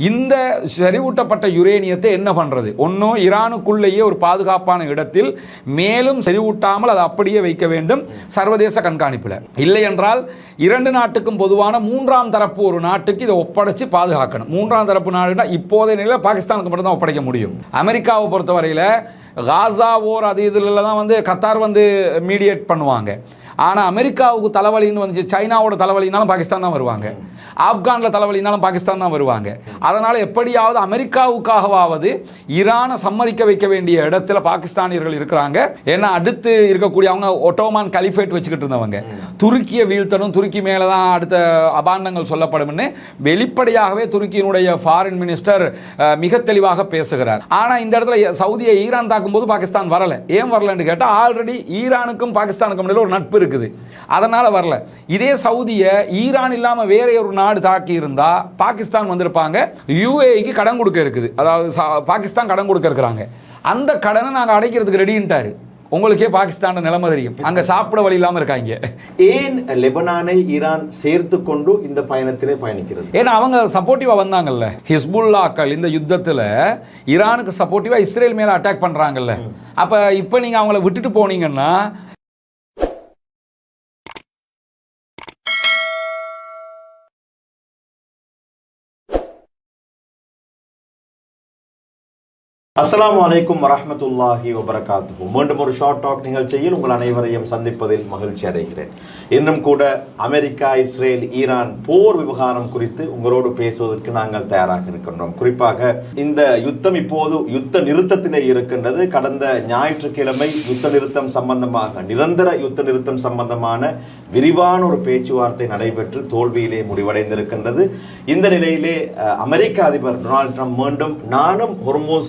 இந்த செறிவூட்டப்பட்ட யுரேனியத்தை என்ன பண்றது? ஒன்னும் ஈரானுக்குள்ளேயே ஒரு பாதுகாப்பான இடத்தில் மேலும் செறிவூட்டாமல் அதை அப்படியே வைக்க வேண்டும் சர்வதேச கண்காணிப்பில். இல்லை என்றால் இரண்டு நாட்டுக்கும் பொதுவான மூன்றாம் தரப்பு ஒரு நாட்டுக்கு இதை ஒப்படைச்சு பாதுகாக்கணும். மூன்றாம் தரப்பு நாடுனா இப்போதைய நிலையில் பாகிஸ்தானுக்கு மட்டும் தான் ஒப்படைக்க முடியும். அமெரிக்காவை பொறுத்தவரையில் காசா ஓர் அது இதில் தான் வந்து கத்தார் வந்து மீடியேட் பண்ணுவாங்க. ஆனால் அமெரிக்காவுக்கு தலைவலின்னு வந்து சைனாவோட தலைவலினாலும் பாகிஸ்தான் தான் வருவாங்க, ஆப்கானில் தலைவலினாலும் பாகிஸ்தான் தான் வருவாங்க. அதனால் எப்படியாவது அமெரிக்காவுக்காகவாவது ஈரானை சம்மதிக்க வைக்க வேண்டிய இடத்துல பாகிஸ்தானியர்கள் இருக்கிறாங்க. ஏன்னா அடுத்து இருக்கக்கூடிய அவங்க ஒட்டோமான் கலிஃபேட் வச்சுக்கிட்டு இருந்தவங்க, துருக்கியை வீழ்த்தணும், துருக்கி மேலே தான் அடுத்த அபாண்டங்கள் சொல்லப்படும்னு வெளிப்படையாகவே துருக்கியினுடைய ஃபாரின் மினிஸ்டர் மிக தெளிவாக பேசுகிறார். ஆனால் இந்த இடத்துல சவுதியை ஈரான் தாக்கும்போது பாகிஸ்தான் வரல. ஏன் வரலன்னு கேட்டால் ஆல்ரெடி ஈரானுக்கும் பாகிஸ்தானுக்கும் இடையில ஒரு நட்பு இருக்குது, அதனால வரல. இதே சவுதிய ஈரான் இல்லாம வேற ஒரு நாடு தாக்கி இருந்தா பாகிஸ்தான் வந்திருப்பாங்க. யுஏஇக்கு கடன் கொடுக்க இருக்குது, அதாவது பாகிஸ்தான் கடன் கொடுக்க இருக்கிறாங்க. அந்த கடனை நாங்க அடைக்கிறதுக்கு ரெடின்ட்டாரு. உங்களுக்கே பாகிஸ்தான் நிலைமை தெரியும், அங்க சாப்பிட வழி இல்லாம இருக்காங்க. ஏன் லெபனானை ஈரான் சேர்த்து கொண்டு இந்த பயணத்திலே பயணிக்கிறது? ஏன்னா அவங்க சப்போர்ட்டிவா வந்தாங்கல்ல. ஹிஸ்புல்லாக்கள் இந்த யுத்தத்துல ஈரானுக்கு சப்போர்ட்டிவா இஸ்ரேல் மேல அட்டாக் பண்றாங்கல்ல. அப்ப இப்ப நீங்க அவங்கள விட்டுட்டு போனீங்கன்னா அஸ்ஸலாமு அலைக்கும் வரஹ்மத்துல்லாஹி வபரகாத்துஹு. மீண்டும் ஒரு ஷார்ட் டாக் நிகழ்ச்சியில் உங்கள் அனைவரையும் சந்திப்பதில் மகிழ்ச்சி அடைகிறேன். இன்னும் கூட அமெரிக்கா, இஸ்ரேல், ஈரான் போர் விவகாரம் குறித்து உங்களோடு பேசுவதற்கு நாங்கள் தயாராக இருக்கின்றோம். குறிப்பாக இந்த யுத்தம் இப்போது யுத்த நிறுத்தத்திலே இருக்கின்றது. கடந்த ஞாயிற்றுக்கிழமை யுத்த நிறுத்தம் சம்பந்தமாக, நிரந்தர யுத்த நிறுத்தம் சம்பந்தமான விரிவான ஒரு பேச்சுவார்த்தை நடைபெற்று தோல்வியிலே முடிவடைந்திருக்கின்றது. இந்த நிலையிலே அமெரிக்க அதிபர் டொனால்ட் ட்ரம்ப் மீண்டும் நானும் ஹொர்மோஸ்